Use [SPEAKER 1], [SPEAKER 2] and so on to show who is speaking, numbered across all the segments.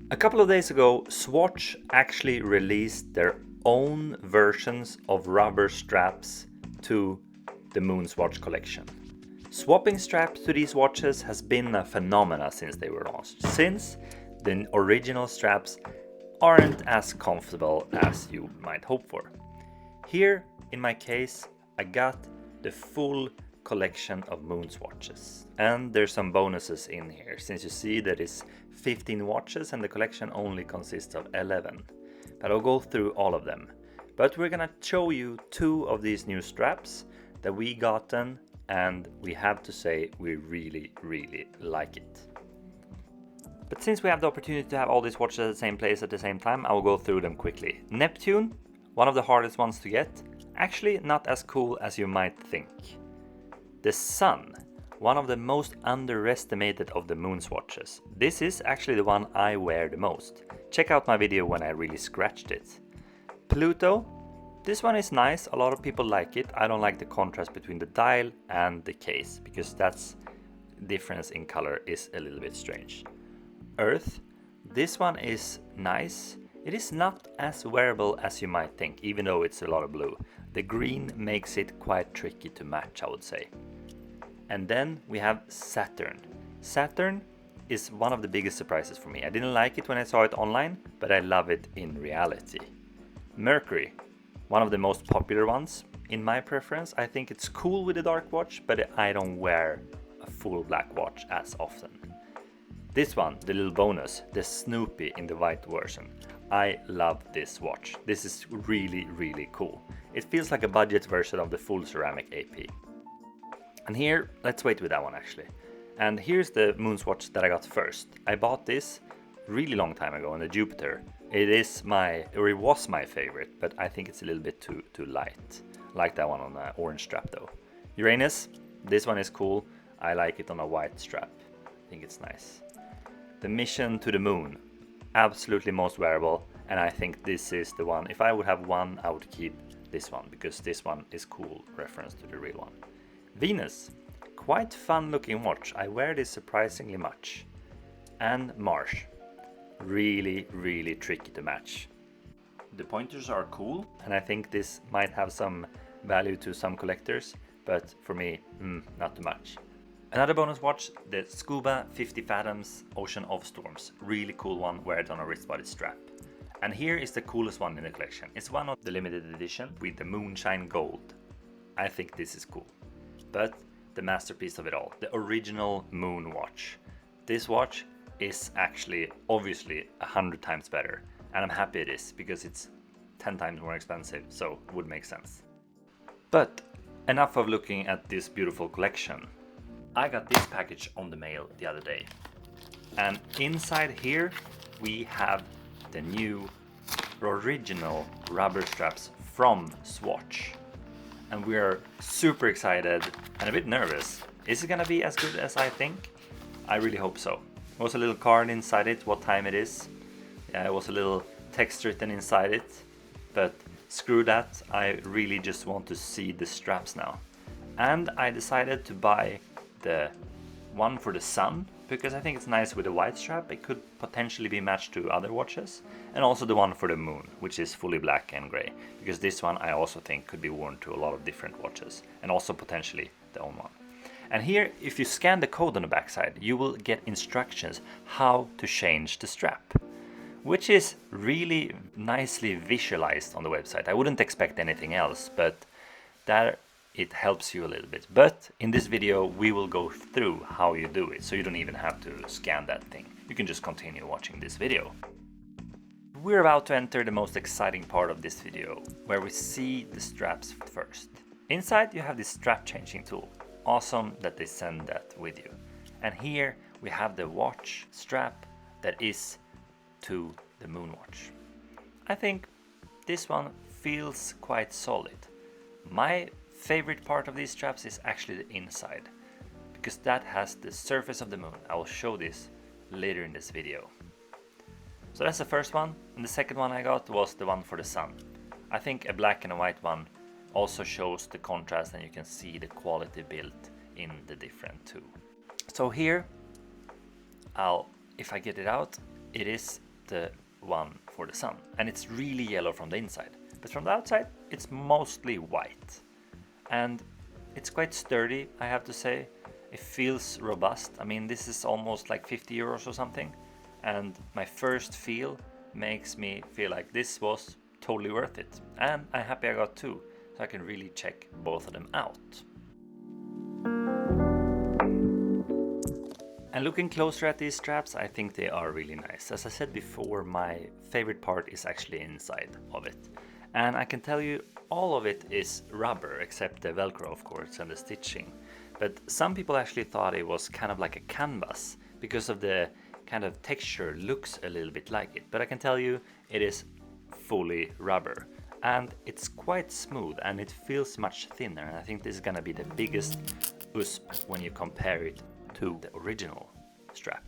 [SPEAKER 1] A couple of days ago, Swatch actually released their own versions of rubber straps to the MoonSwatch collection. Swapping straps to these watches has been a phenomena since they were launched, since the original straps aren't as comfortable as you might hope for. Here, in my case, I got the full collection of MoonSwatches, and there's some bonuses in here, since you see that it's 15 watches and the collection only consists of 11. But I'll go through all of them. But we're gonna show you two of these new straps that we gotten, and we have to say we really like it. But since we have the opportunity to have all these watches at the same place at the same time, I will go through them quickly. Neptune, one of the hardest ones to get, actually not as cool as you might think. The Sun, one of the most underestimated of the MoonSwatches. This is actually the one I wear the most. Check out my video when I really scratched it. Pluto, this one is nice, a lot of people like it. I don't like the contrast between the dial and the case, because that's difference in color is a little bit strange. Earth, this one is nice. It is not as wearable as you might think, even though it's a lot of blue. The green makes it quite tricky to match, I would say. And then we have Saturn. Saturn is one of the biggest surprises for me. I didn't like it when I saw it online, but I love it in reality. Mercury, one of the most popular ones. In my preference, I think it's cool with a dark watch, but I don't wear a full black watch as often. This one, the little bonus, the Snoopy in the white version. I love this watch. This is really cool. It feels like a budget version of the full ceramic AP. And here, let's wait with that one actually. And here's the MoonSwatch that I got first. I bought this really long time ago on the Jupiter. It was my favorite, but I think it's a little bit too light. I like that one on an orange strap though. Uranus, this one is cool. I like it on a white strap. I think it's nice. The Mission to the Moon, absolutely most wearable, and I think this is the one. If I would have one, I would keep this one, because this one is cool reference to the real one. Venus, quite fun looking watch. I wear this surprisingly much. And Mars, really tricky to match. The pointers are cool, and I think this might have some value to some collectors, but for me, not too much. Another bonus watch, the Scuba 50 Fathoms Ocean of Storms. Really cool one, wear it on a wristbody strap. And here is the coolest one in the collection. It's one of the limited edition with the Moonshine Gold. I think this is cool. But the masterpiece of it all, the original Moonwatch. This watch is actually obviously 100 times better, and I'm happy it is, because it's 10 times more expensive, so it would make sense. But enough of looking at this beautiful collection. I got this package on the mail the other day, and inside here we have the new original rubber straps from Swatch. And we are super excited and a bit nervous. Is it gonna be as good as I think? I really hope so. There was a little card inside it, what time it is. Yeah, there was a little text written inside it, but screw that. I really just want to see the straps now. And I decided to buy the one for the Sun, because I think it's nice with a white strap. It could potentially be matched to other watches. And also the one for the Moon, which is fully black and gray, because this one I also think could be worn to a lot of different watches, and also potentially the own one. And here, if you scan the code on the backside, you will get instructions how to change the strap, which is really nicely visualized on the website. I wouldn't expect anything else, but that it helps you a little bit. But in this video, we will go through how you do it, so you don't even have to scan that thing. You can just continue watching this video. We're about to enter the most exciting part of this video, where we see the straps first. Inside you have this strap changing tool. Awesome that they send that with you. And here we have the watch strap that is to the Moonwatch. I think this one feels quite solid. My favorite part of these straps is actually the inside, because that has the surface of the moon. I will show this later in this video. So that's the first one, and the second one I got was the one for the Sun. I think a black and a white one also shows the contrast, and you can see the quality built in the different two. So here, if I get it out, it is the one for the sun, and it's really yellow from the inside, but from the outside it's mostly white, and it's quite sturdy, I have to say. It feels robust. I mean, this is almost like 50 euros or something, and my first feel makes me feel like this was totally worth it, and I'm happy I got two, so I can really check both of them out. And looking closer at these straps, I think they are really nice. As I said before, my favorite part is actually inside of it. And I can tell you all of it is rubber, except the Velcro of course and the stitching. But some people actually thought it was kind of like a canvas because of the kind of texture looks a little bit like it. But I can tell you it is fully rubber. And it's quite smooth and it feels much thinner. And I think this is gonna be the biggest USP when you compare it to the original strap.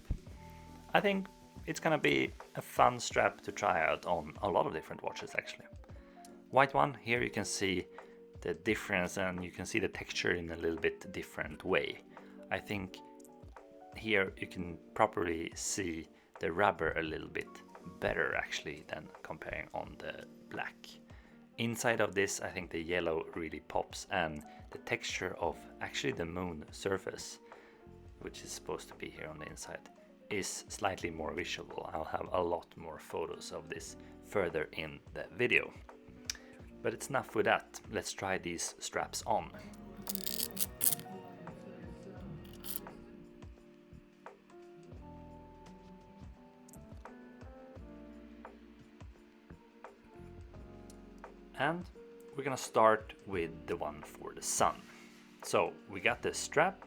[SPEAKER 1] I think it's gonna be a fun strap to try out on a lot of different watches actually. White one, here you can see the difference and you can see the texture in a little bit different way. I think here you can properly see the rubber a little bit better actually than comparing on the black. Inside of this I think the yellow really pops, and the texture of actually the moon surface, which is supposed to be here on the inside, is slightly more visual. I'll have a lot more photos of this further in the video. But it's enough with that. Let's try these straps on. And we're gonna start with the one for the sun. So we got the strap,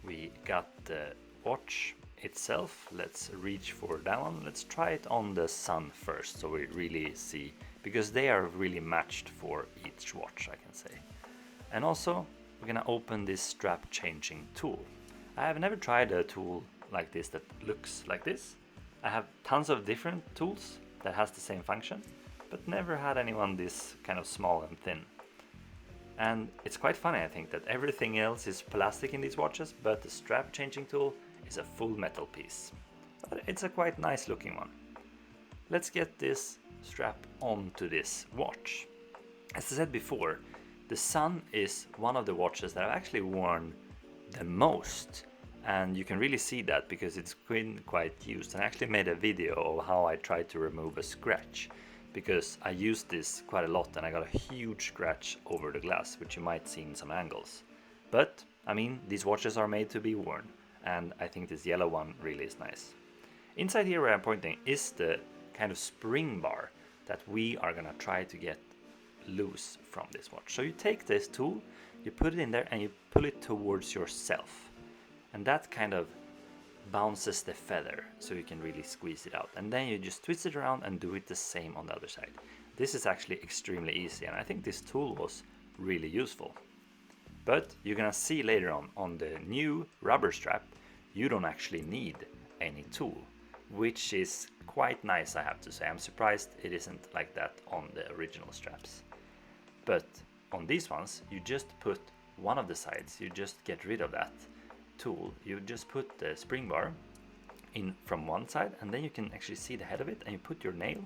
[SPEAKER 1] we got the watch itself. Let's reach for that one. Let's try it on the sun first so we really see, because they are really matched for each watch, I can say. And also we're gonna open this strap changing tool. I have never tried a tool like this that looks like this. I have tons of different tools that has the same function, but never had anyone this kind of small and thin. And it's quite funny, I think, that everything else is plastic in these watches, but the strap changing tool is a full metal piece. But it's a quite nice looking one. Let's get this strap onto this watch. As I said before, the Sun is one of the watches that I've actually worn the most, and you can really see that because it's been quite used. And I actually made a video of how I tried to remove a scratch, because I used this quite a lot and I got a huge scratch over the glass, which you might see in some angles. But I mean, these watches are made to be worn, and I think this yellow one really is nice. Inside here where I'm pointing is the kind of spring bar that we are gonna try to get loose from this watch. So you take this tool, you put it in there and you pull it towards yourself, and that kind of bounces the feather so you can really squeeze it out, and then you just twist it around and do it the same on the other side. This is actually extremely easy, and I think this tool was really useful. But you're gonna see later on the new rubber strap, you don't actually need any tool, which is quite nice, I have to say. I'm surprised it isn't like that on the original straps. But on these ones, you just put one of the sides, you just get rid of that tool. You just put the spring bar in from one side, and then you can actually see the head of it, and you put your nail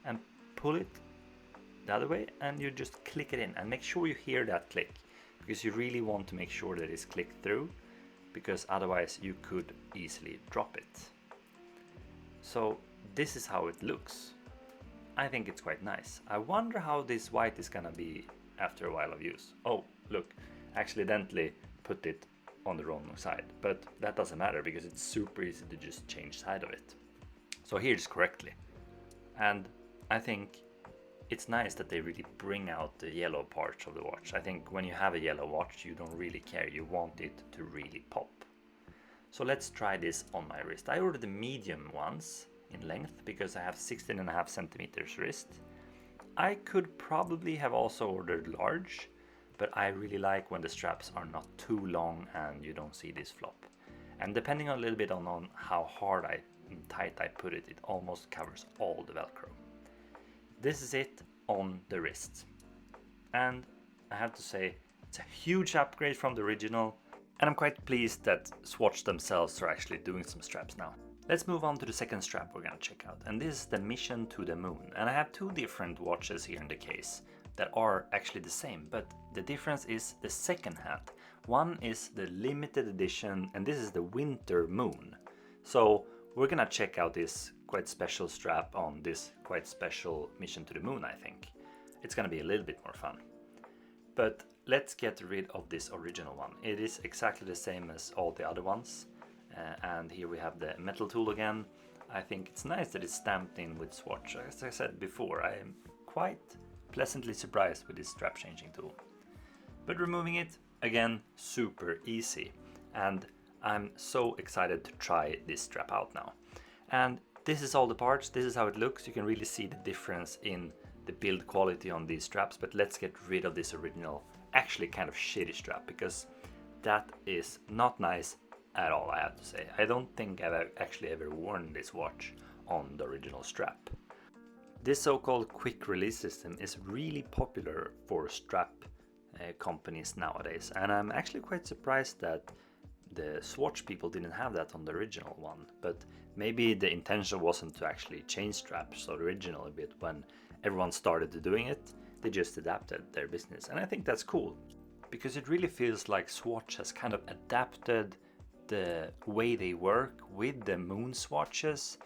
[SPEAKER 1] and pull it the other way, and you just click it in, and make sure you hear that click, because you really want to make sure that it's clicked through, because otherwise you could easily drop it. So this is how it looks. I think it's quite nice. I wonder how this white is gonna be after a while of use. Oh, look, accidentally put it on the wrong side, but that doesn't matter because it's super easy to just change side of it. So here's correctly. And I think it's nice that they really bring out the yellow parts of the watch. I think when you have a yellow watch, you don't really care, you want it to really pop. So let's try this on my wrist. I ordered the medium ones in length because I have 16.5 centimeters wrist. I could probably have also ordered large, but I really like when the straps are not too long and you don't see this flop. And depending on a little bit on how hard and tight I put it, it almost covers all the Velcro. This is it on the wrist. And I have to say, it's a huge upgrade from the original, and I'm quite pleased that Swatch themselves are actually doing some straps now. Let's move on to the second strap we're gonna check out, and this is the Mission to the Moon. And I have two different watches here in the case that are actually the same, but the difference is the second hand. One is the limited edition, and this is the Winter Moon. So we're gonna check out this quite special strap on this quite special Mission to the Moon, I think. It's gonna be a little bit more fun. But let's get rid of this original one. It is exactly the same as all the other ones. And here we have the metal tool again. I think it's nice that it's stamped in with Swatch. As I said before, I am quite pleasantly surprised with this strap changing tool. But removing it, again, super easy. And I'm so excited to try this strap out now. And this is all the parts, this is how it looks. You can really see the difference in the build quality on these straps, but let's get rid of this original, actually kind of shitty strap, because that is not nice at all, I have to say. I don't think I've actually ever worn this watch on the original strap. This so-called quick release system is really popular for strap companies nowadays, and I'm actually quite surprised that the Swatch people didn't have that on the original one, but maybe the intention wasn't to actually change straps or original a bit. When everyone started doing it, they just adapted their business, and I think that's cool, because it really feels like Swatch has kind of adapted the way they work with the MoonSwatches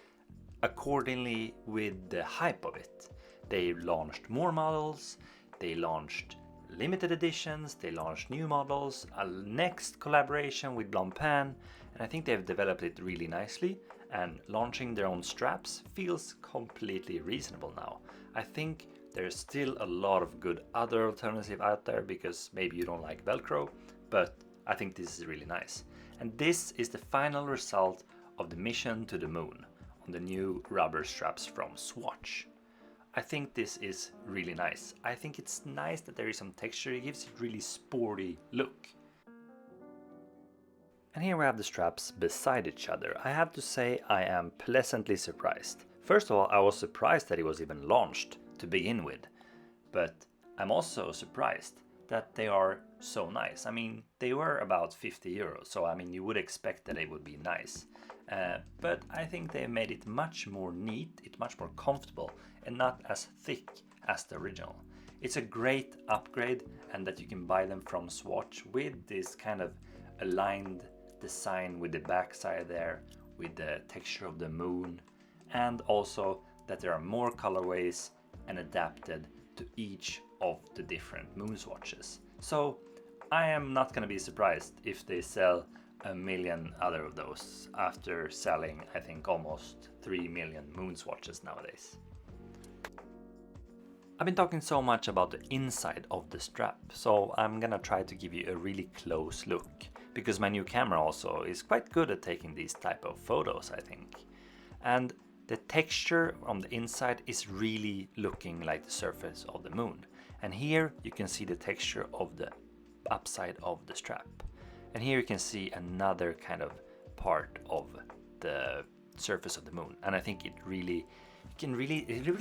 [SPEAKER 1] accordingly with the hype of it. They launched more models, they launched limited editions, they launched new models, a next collaboration with Blancpain, and I think they've developed it really nicely, and launching their own straps feels completely reasonable now. I think there's still a lot of good other alternative out there, because maybe you don't like Velcro, but I think this is really nice. And this is the final result of the Mission to the Moon on the new rubber straps from Swatch. I think this is really nice. I think it's nice that there is some texture, it gives it a really sporty look. And here we have the straps beside each other. I have to say I am pleasantly surprised. First of all, I was surprised that it was even launched to begin with, but I'm also surprised that they are so nice. I mean, they were about 50 euros, so I mean, you would expect that they would be nice. But I think they made it much more neat, it's much more comfortable, and not as thick as the original. It's a great upgrade, and that you can buy them from Swatch with this kind of aligned design with the backside there, with the texture of the moon, and also that there are more colorways and adapted to each of the different MoonSwatches. So I am not going to be surprised if they sell a million other of those after selling, I think, almost 3 million MoonSwatches nowadays. I've been talking so much about the inside of the strap, so I'm gonna try to give you a really close look, because my new camera also is quite good at taking these type of photos, I think. And the texture on the inside is really looking like the surface of the moon. And here you can see the texture of the upside of the strap. And here you can see another kind of part of the surface of the moon. And I think it really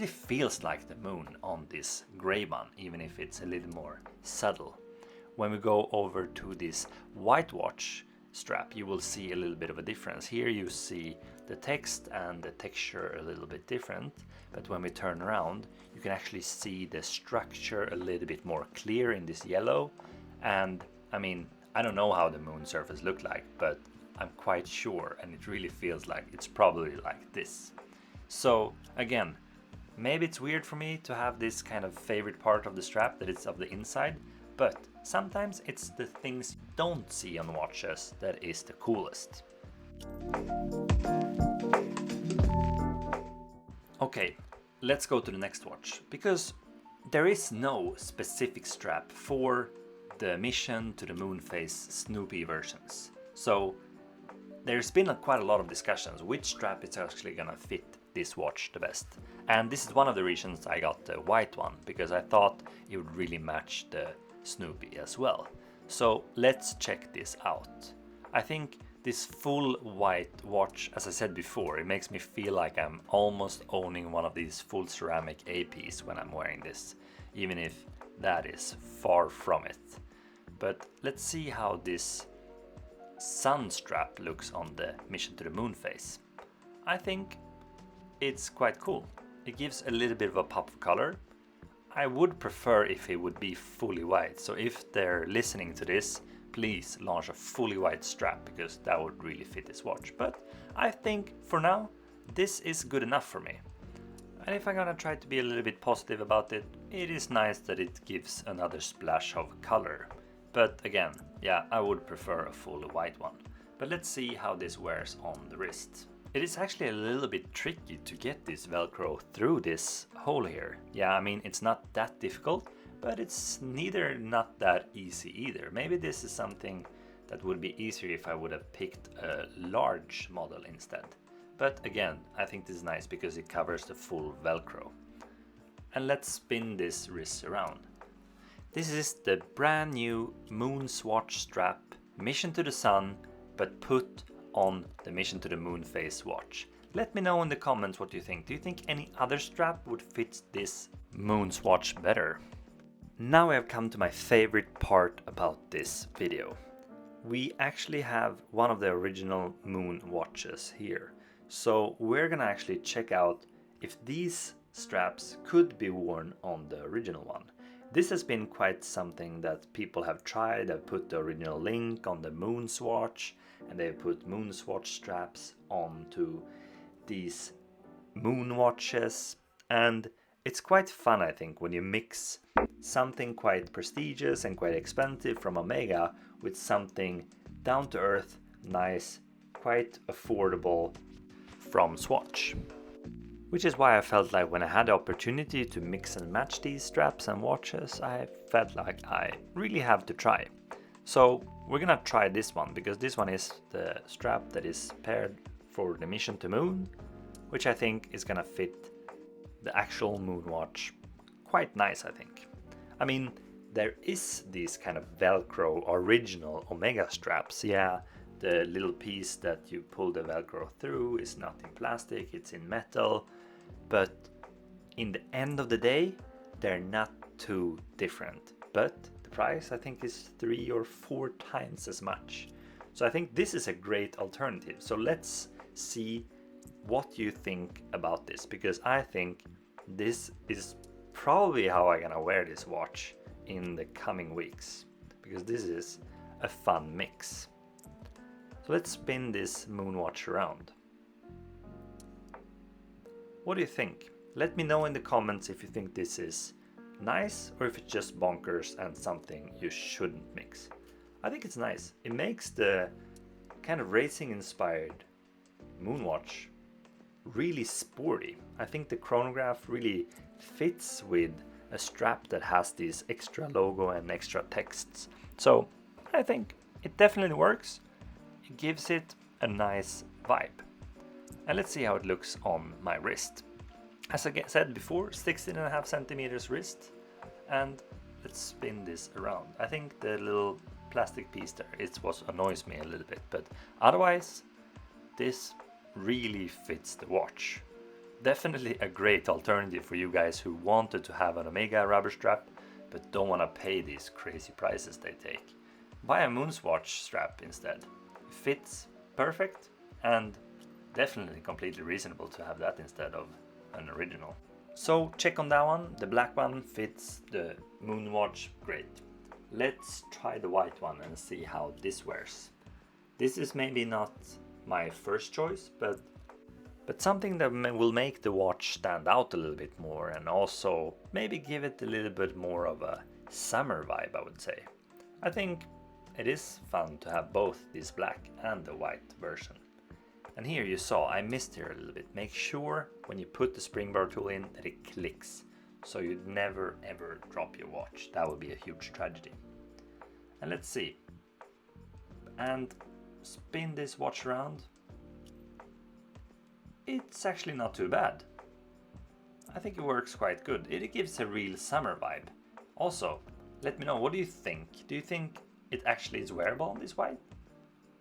[SPEAKER 1] feels like the moon on this gray one, even if it's a little more subtle. When we go over to this white watch strap, you will see a little bit of a difference. Here you see the text and the texture a little bit different, but when we turn around, you can actually see the structure a little bit more clear in this yellow. And I mean, I don't know how the moon surface looked like, but I'm quite sure, and it really feels like it's probably like this. So again, maybe it's weird for me to have this kind of favorite part of the strap, that it's of the inside, but sometimes it's the things you don't see on watches that is the coolest. Okay, let's go to the next watch, because there is no specific strap for the Mission to the Moonphase Snoopy versions. So there's been quite a lot of discussions which strap is actually gonna fit this watch the best. And this is one of the reasons I got the white one, because I thought it would really match the Snoopy as well. So let's check this out. I think this full white watch, as I said before, it makes me feel like I'm almost owning one of these full ceramic APs when I'm wearing this, even if that is far from it. But let's see how this sun strap looks on the Mission to the Moonphase. I think it's quite cool. It gives a little bit of a pop of color. I would prefer if it would be fully white, so if they're listening to this, please launch a fully white strap, because that would really fit this watch. But I think for now, this is good enough for me. And if I'm gonna try to be a little bit positive about it, it is nice that it gives another splash of color. But again, yeah, I would prefer a fully white one. But let's see how this wears on the wrist. It is actually a little bit tricky to get this Velcro through this hole here. Yeah, I mean, it's not that difficult, but it's neither not that easy either. Maybe this is something that would be easier if I would have picked a large model instead. But again, I think this is nice because it covers the full Velcro. And let's spin this wrist around. This is the brand new MoonSwatch strap, Mission to the Sun, but put on the Mission to the Moonphase watch. Let me know in the comments what you think. Do you think any other strap would fit this MoonSwatch better? Now we have come to my favorite part about this video. We actually have one of the original Moon watches here. So we're gonna actually check out if these straps could be worn on the original one. This has been quite something that people have tried. They've put the original link on the MoonSwatch, and they've put MoonSwatch straps onto these Moon watches. And it's quite fun, I think, when you mix something quite prestigious and quite expensive from Omega with something down to earth, nice, quite affordable from Swatch. Which is why I felt like when I had the opportunity to mix and match these straps and watches, I felt like I really have to try. So we're gonna try this one, because this one is the strap that is paired for the Mission to Moon, which I think is gonna fit the actual Moon watch quite nice, I think. I mean, there is these kind of Velcro original Omega straps. Yeah, the little piece that you pull the Velcro through is not in plastic, it's in metal. But in the end of the day, they're not too different. But the price, I think, is 3 or 4 times as much. So I think this is a great alternative. So let's see what you think about this, because I think this is probably how I'm gonna wear this watch in the coming weeks, because this is a fun mix. So let's spin this Moon watch around. What do you think? Let me know in the comments if you think this is nice or if it's just bonkers and something you shouldn't mix. I think it's nice. It makes the kind of racing inspired Moon watch really sporty. I think the chronograph really fits with a strap that has these extra logo and extra texts. So I think it definitely works. It gives it a nice vibe. And let's see how it looks on my wrist. As I said before, 16.5 centimeters wrist. And let's spin this around. I think the little plastic piece there, it's what annoys me a little bit, but otherwise this really fits the watch. Definitely a great alternative for you guys who wanted to have an Omega rubber strap but don't want to pay these crazy prices they take. Buy a MoonSwatch strap instead. It fits perfect and definitely completely reasonable to have that instead of an original. So check on that one. The black one fits the Moon watch great. Let's try the white one and see how this wears. This is maybe not my first choice, but something that will make the watch stand out a little bit more, and also maybe give it a little bit more of a summer vibe, I would say. I think it is fun to have both this black and the white version. And here you saw, I missed here a little bit. Make sure when you put the spring bar tool in that it clicks, so you'd never ever drop your watch. That would be a huge tragedy. And let's see. And spin this watch around. It's actually not too bad. I think it works quite good. It gives a real summer vibe. Also, let me know, what do you think? Do you think it actually is wearable on this white?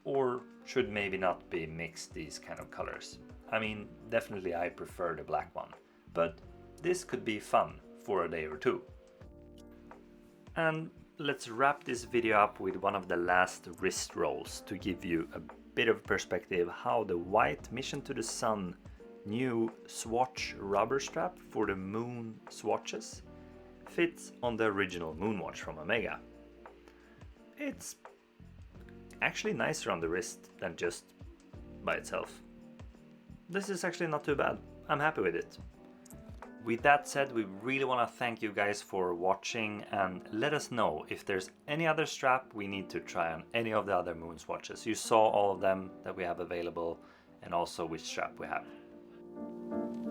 [SPEAKER 1] Or should maybe not be mixed these kind of colors? I mean, definitely I prefer the black one, but this could be fun for a day or two. And let's wrap this video up with one of the last wrist rolls to give you a bit of perspective how the white Mission to the Sun new Swatch rubber strap for the Moon swatches fits on the original Moonwatch from Omega. It's actually nicer on the wrist than just by itself. This is actually not too bad. I'm happy with it. With that said, we really want to thank you guys for watching, and let us know if there's any other strap we need to try on any of the other Moon swatches. You saw all of them that we have available and also which strap we have.